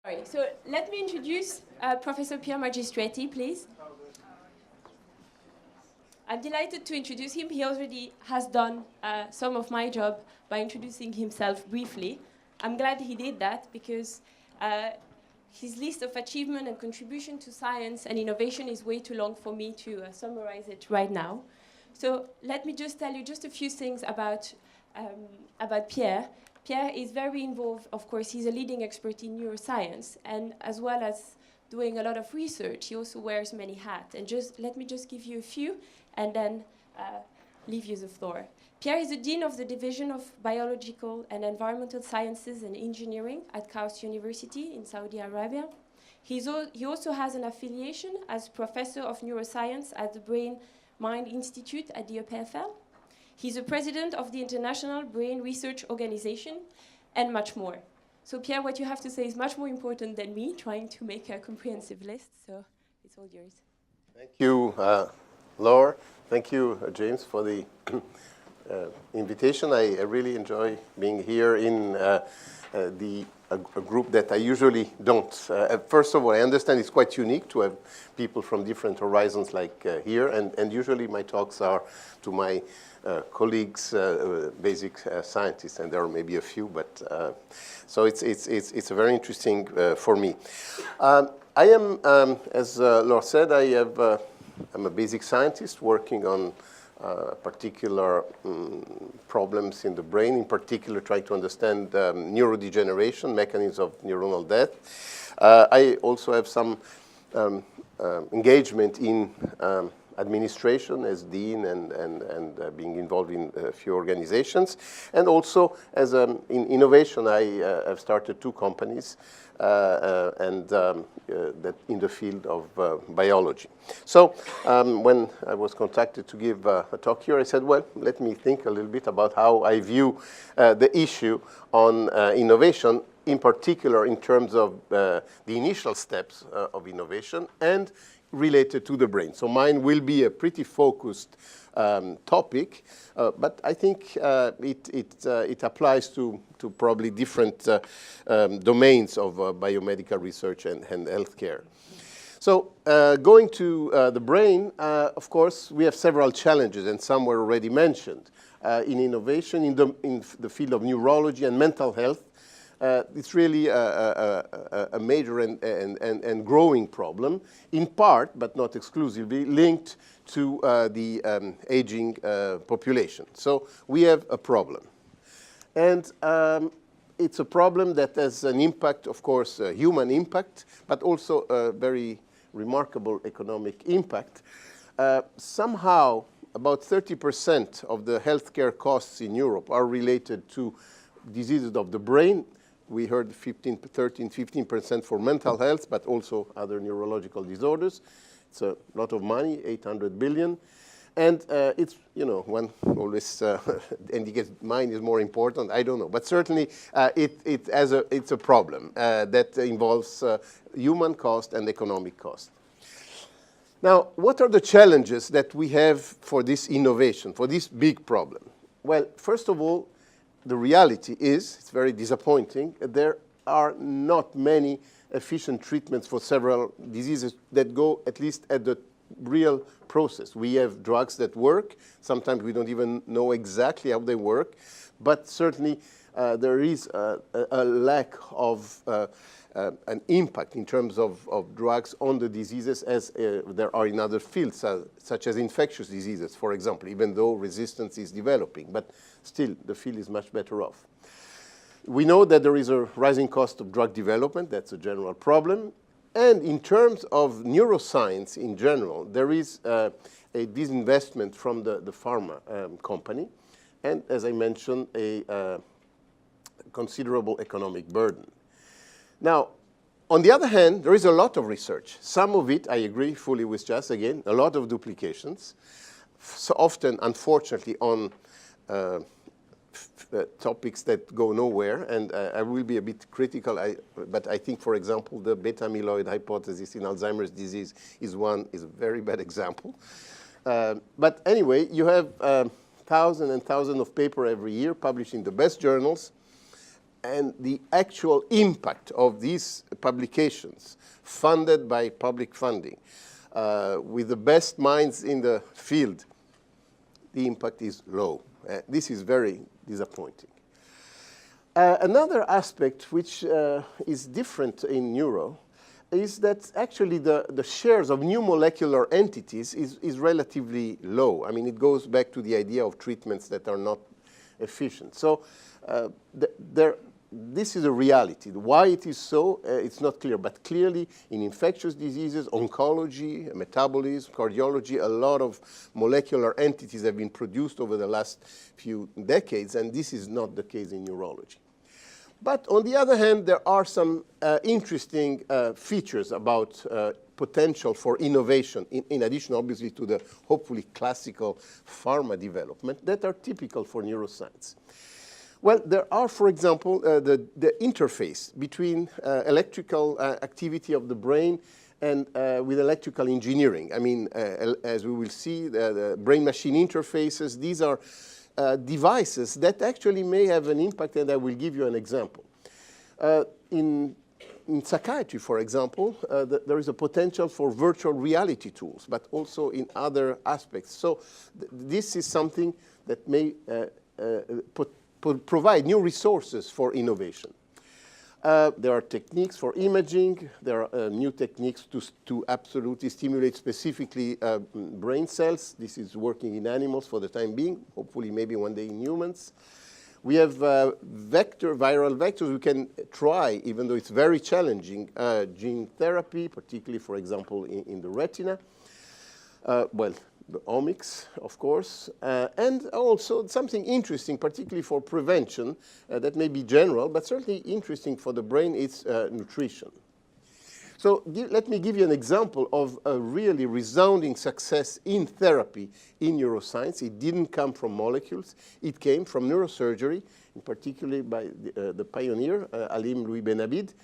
Sorry. So let me introduce Professor Pierre Magistretti, please. I'm delighted to introduce him. He already has done some of my job by introducing himself briefly. I'm glad he did that because his list of achievement and contribution to science and innovation is way too long for me to summarize it right now. So let me just tell you just a few things about Pierre. Pierre is very involved, of course, he's a leading expert in neuroscience, and as well as doing a lot of research, he also wears many hats. And let me just give you a few, and then leave you the floor. Pierre is the Dean of the Division of Biological and Environmental Sciences and Engineering at KAUST University in Saudi Arabia. He also has an affiliation as Professor of Neuroscience at the Brain Mind Institute at the EPFL. He's the President of the International Brain Research Organization, and much more. So Pierre, what you have to say is much more important than me trying to make a comprehensive list, so it's all yours. Thank you, Laura. Thank you, James, for the invitation. I really enjoy being here in a group that I usually don't. First of all, I understand it's quite unique to have people from different horizons like here, and usually my talks are to my colleagues, basic scientists, and there are maybe a few, but so it's a very interesting for me. I am, as Laura said, I'm a basic scientist working on particular problems in the brain, in particular trying to understand neurodegeneration, mechanisms of neuronal death. I also have some engagement in administration as dean and being involved in a few organizations. And also as in innovation, I have started 2 companies that in the field of biology. So when I was contacted to give a talk here, I said, well, let me think a little bit about how I view the issue on innovation, in particular in terms of the initial steps of innovation and related to the brain. So mine will be a pretty focused topic, but I think it applies to probably different domains of biomedical research and healthcare. So going to the brain, of course, we have several challenges, and some were already mentioned. In innovation, in the field of neurology and mental health, it's really a major and growing problem, in part, but not exclusively, linked to the aging population. So we have a problem. And it's a problem that has an impact, of course, a human impact, but also a very remarkable economic impact. Somehow, about 30% of the healthcare costs in Europe are related to diseases of the brain. We heard 15% for mental health, but also other neurological disorders. It's a lot of money, 800 billion. And it's, you know, one always indicates mine is more important. I don't know. But certainly it's a problem that involves human cost and economic cost. Now, what are the challenges that we have for this innovation, for this big problem? Well, first of all, the reality is, it's very disappointing, there are not many efficient treatments for several diseases that go at least at the real process. We have drugs that work. Sometimes we don't even know exactly how they work. But certainly there is a lack of an impact in terms of drugs on the diseases as there are in other fields, such as infectious diseases, for example, even though resistance is developing. But still, the field is much better off. We know that there is a rising cost of drug development. That's a general problem. And in terms of neuroscience in general, there is a disinvestment from the pharma company. And as I mentioned, a considerable economic burden. Now, on the other hand, there is a lot of research. Some of it, I agree fully with Jas, again, a lot of duplications. So often, unfortunately, on topics that go nowhere, and I will be a bit critical, but I think, for example, the beta-amyloid hypothesis in Alzheimer's disease is a very bad example. But anyway, you have thousands and thousands of papers every year published in the best journals. and the actual impact of these publications funded by public funding with the best minds in the field, the impact is low. This is very disappointing. Another aspect which is different in neuro is that actually the shares of new molecular entities is relatively low. I mean, it goes back to the idea of treatments that are not efficient. So this is a reality. Why it is so, it's not clear. But clearly, in infectious diseases, oncology, metabolism, cardiology, a lot of molecular entities have been produced over the last few decades, and this is not the case in neurology. But on the other hand, there are some interesting features about potential for innovation, in addition, obviously, to the hopefully classical pharma development that are typical for neuroscience. Well, there are, for example, the interface between electrical activity of the brain and with electrical engineering. I mean, as we will see, the brain-machine interfaces, these are devices that actually may have an impact, and I will give you an example. In psychiatry, for example, there is a potential for virtual reality tools, but also in other aspects. So this is something that may provide new resources for innovation. There are techniques for imaging. There are new techniques to absolutely stimulate specifically brain cells. This is working in animals for the time being, hopefully maybe one day in humans. We have viral vectors we can try, even though it's very challenging, gene therapy, particularly, for example, in the retina. Well, the omics, of course, and also something interesting, particularly for prevention, that may be general, but certainly interesting for the brain, is nutrition. So let me give you an example of a really resounding success in therapy in neuroscience. It didn't come from molecules. It came from neurosurgery, in particular by the pioneer, Alim Louis Benabid.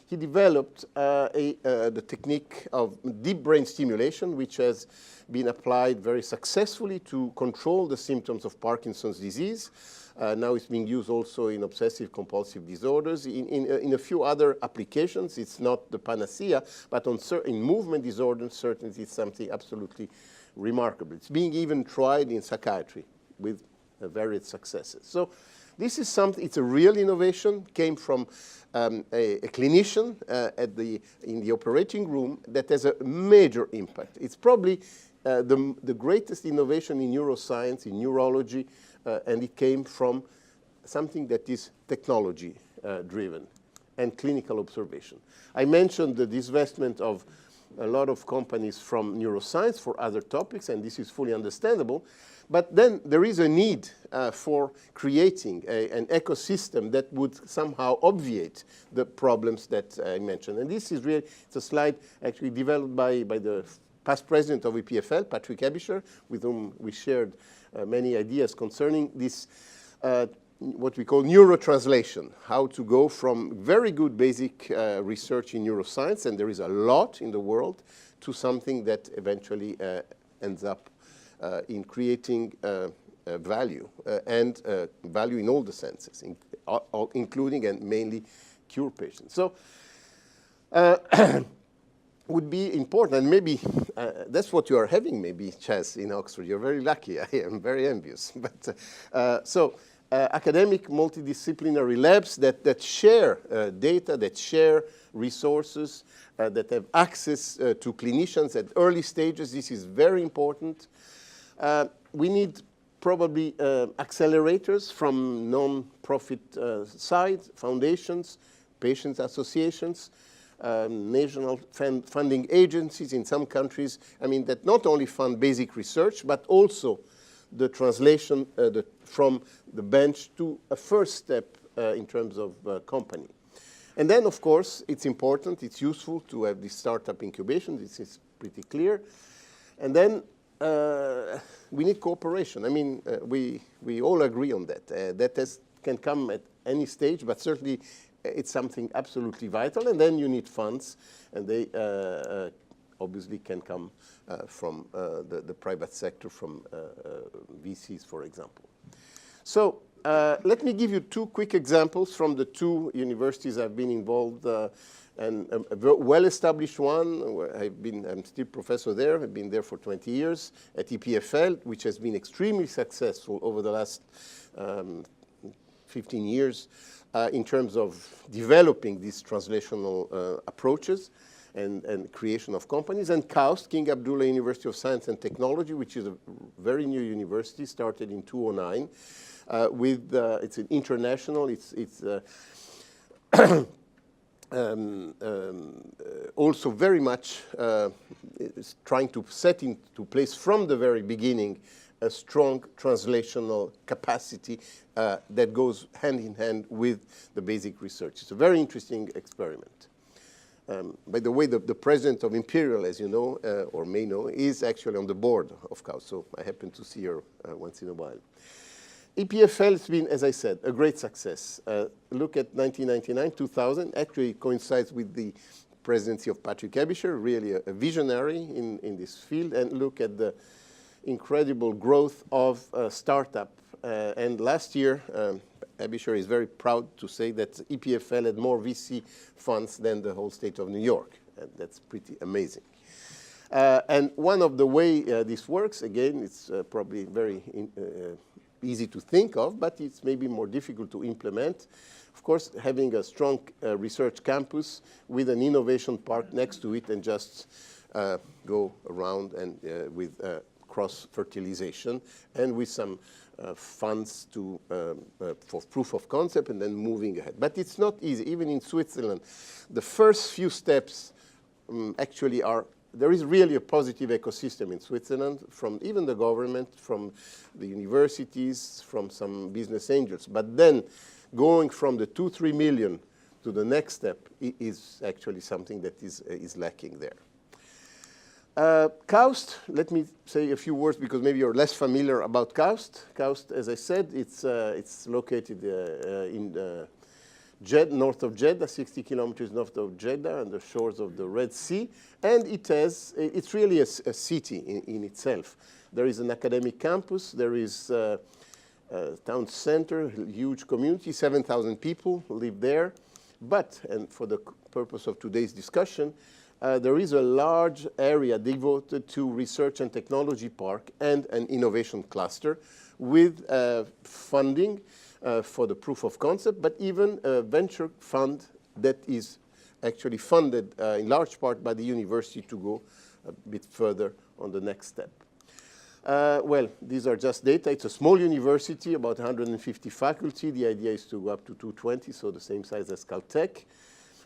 He developed the technique of deep brain stimulation, which has been applied very successfully to control the symptoms of Parkinson's disease. Now it's being used also in obsessive-compulsive disorders. In a few other applications, it's not the panacea, but in movement disorders, certainly it's something absolutely remarkable. It's being even tried in psychiatry with varied successes. So this is something, it's a real innovation, came from a clinician in the operating room that has a major impact. It's probably the greatest innovation in neuroscience, in neurology, and it came from something that is technology driven and clinical observation. I mentioned the divestment of a lot of companies from neuroscience for other topics, and this is fully understandable. But then there is a need for creating an ecosystem that would somehow obviate the problems that I mentioned. And this is really, it's a slide actually developed by the past president of EPFL, Patrick Abisher, with whom we shared many ideas concerning this, what we call neurotranslation, how to go from very good basic research in neuroscience, and there is a lot in the world, to something that eventually ends up in creating value, and value in all the senses, including and mainly cure patients. So would be important, and maybe that's what you are having, maybe, Chas, in Oxford. You're very lucky. I am very envious. But academic multidisciplinary labs that share data, that share resources, that have access to clinicians at early stages. This is very important. We need probably accelerators from non-profit side, foundations, patients associations, national funding agencies in some countries, I mean, that not only fund basic research, but also the translation from the bench to a first step in terms of company. And then, of course, it's important, it's useful to have this startup incubation. This is pretty clear. And then we need cooperation. I mean, we all agree on that. That can come at any stage, but certainly it's something absolutely vital. And then you need funds, and they obviously can come from the private sector, from VCs, for example. So let me give you two quick examples from the two universities I've been involved and a well-established one, where I'm still professor there. I've been there for 20 years at EPFL, which has been extremely successful over the last 15 years in terms of developing these translational approaches and creation of companies. And KAUST, King Abdullah University of Science and Technology, which is a very new university, started in 2009. It's an international, it's also very much is trying to set into place from the very beginning a strong translational capacity that goes hand in hand with the basic research. It's a very interesting experiment. By the way, the president of Imperial, as you know, or may know, is actually on the board of KAUST, so I happen to see her once in a while. EPFL has been, as I said, a great success. Look at 1999, 2000, actually coincides with the presidency of Patrick Abisher, really a visionary in this field, and look at the incredible growth of startup. And last year, Abisher is very proud to say that EPFL had more VC funds than the whole state of New York, and that's pretty amazing. And one of the way this works, again, it's probably very easy to think of, but it's maybe more difficult to implement. Of course, having a strong research campus with an innovation park next to it and just go around and with cross-fertilization and with some funds to, for proof of concept and then moving ahead. But it's not easy. Even in Switzerland, the first few steps actually are, there is really a positive ecosystem in Switzerland from even the government, from the universities, from some business angels. But then going from the 2-3 million to the next step is actually something that is lacking there. KAUST, let me say a few words because maybe you're less familiar about KAUST. KAUST, as I said, it's located in north of Jeddah, 60 kilometers north of Jeddah, on the shores of the Red Sea, and it's really a city in itself. There is an academic campus, there is a town center, huge community, 7,000 people live there, but, and for the purpose of today's discussion, there is a large area devoted to research and technology park and an innovation cluster with funding for the proof of concept, but even a venture fund that is actually funded in large part by the university to go a bit further on the next step. Well, these are just data. It's a small university, about 150 faculty. The idea is to go up to 220, so the same size as Caltech.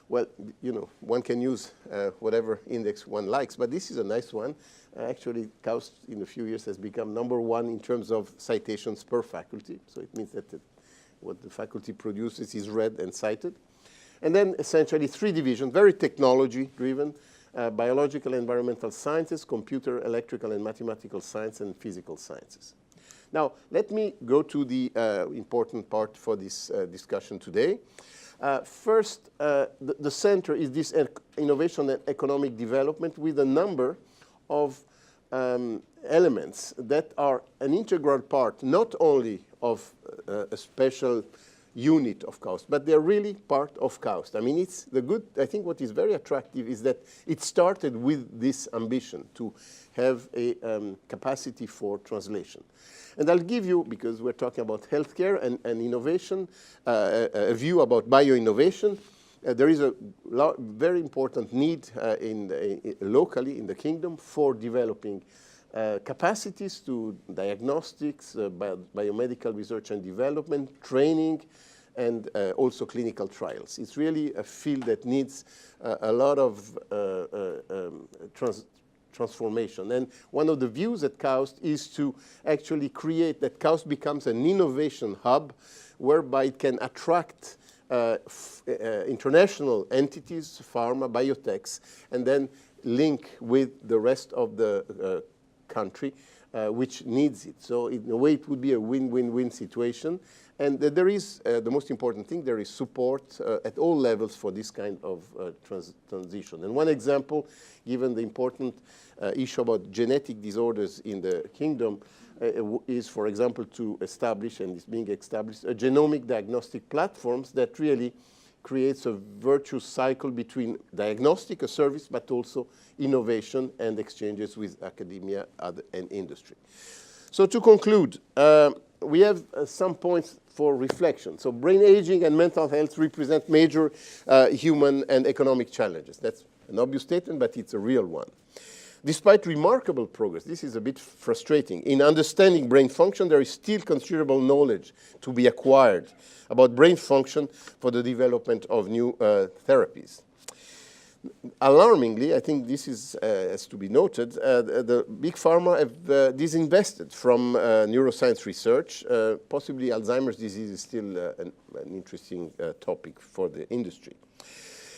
Well, you know, one can use whatever index one likes, but this is a nice one. Actually, KAUST in a few years has become #1 in terms of citations per faculty. So it means that what the faculty produces is read and cited. And then essentially 3 divisions, very technology-driven, biological and environmental sciences, computer, electrical and mathematical science, and physical sciences. Now, let me go to the important part for this discussion today. First, the center is this innovation and economic development with a number of elements that are an integral part not only of a special unit of KAUST, but they're really part of KAUST. I mean, it's the good, I think what is very attractive is that it started with this ambition to have a capacity for translation. And I'll give you, because we're talking about healthcare and innovation, a view about bioinnovation. There is a very important need locally in the kingdom for developing capacities to diagnostics, biomedical research and development, training, and also clinical trials. It's really a field that needs a lot of transformation. And one of the views at KAUST is to actually create that KAUST becomes an innovation hub whereby it can attract international entities, pharma, biotechs, and then link with the rest of the country which needs it. So in a way, it would be a win-win-win situation. And there is, the most important thing, there is support at all levels for this kind of transition. And one example, given the important issue about genetic disorders in the kingdom, is, for example, to establish, and is being established, a genomic diagnostic platforms that really creates a virtuous cycle between diagnostic, a service, but also innovation and exchanges with academia and industry. So to conclude, we have some points for reflection. So brain aging and mental health represent major human and economic challenges. That's an obvious statement, but it's a real one. Despite remarkable progress, this is a bit frustrating. In understanding brain function, there is still considerable knowledge to be acquired about brain function for the development of new therapies. Alarmingly, I think this is, has to be noted, the big pharma have disinvested from neuroscience research. Possibly Alzheimer's disease is still an interesting topic for the industry.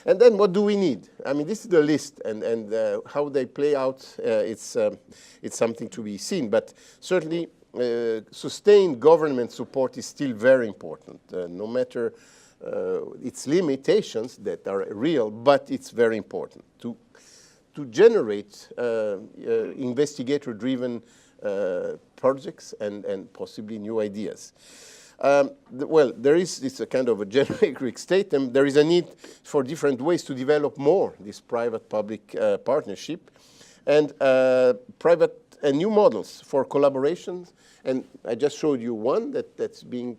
And then what do we need? I mean, this is the list, and how they play out, it's something to be seen. But certainly, sustained government support is still very important, no matter its limitations that are real, but it's very important to generate investigator-driven projects and possibly new ideas. Well, there is this kind of a generic statement. There is a need for different ways to develop more this private-public partnership and private and new models for collaborations. And I just showed you one that's being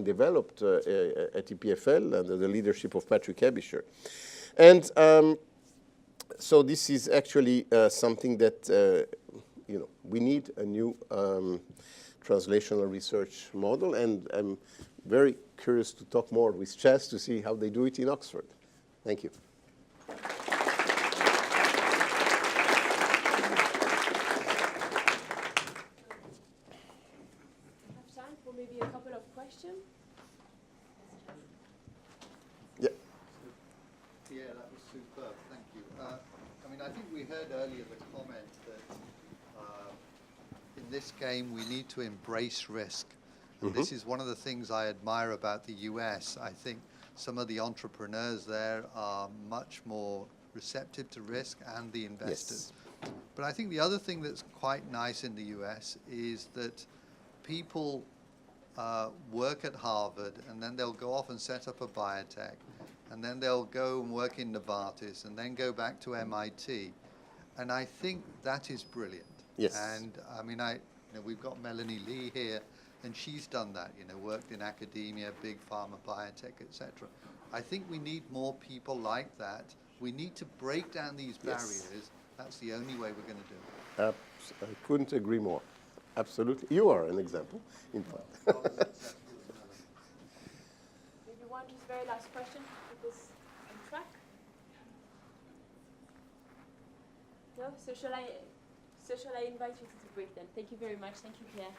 developed at EPFL under the leadership of Patrick Ebischer. And so this is actually something that we need a new translational research model, and I'm very curious to talk more with Chas to see how they do it in Oxford. Thank you. Have time for maybe a couple of questions? Yeah. Yeah, that was superb. Thank you. I mean, I think we heard earlier the comment that in this game we need to embrace risk. And this is one of the things I admire about the US. I think some of the entrepreneurs there are much more receptive to risk, and the investors. Yes. But I think the other thing that's quite nice in the US is that people work at Harvard, and then they'll go off and set up a biotech, and then they'll go and work in Novartis, and then go back to MIT. And I think that is brilliant. Yes. And I mean, we've got Melanie Lee here, and she's done that, worked in academia, big pharma, biotech, etc. I think we need more people like that. We need to break down these barriers. Yes. That's the only way we're going to do it. I couldn't agree more. Absolutely. You are an example, in fact. Maybe one just very last question. Keep this on track. No? So shall I invite you to the break then? Thank you very much. Thank you, Pierre.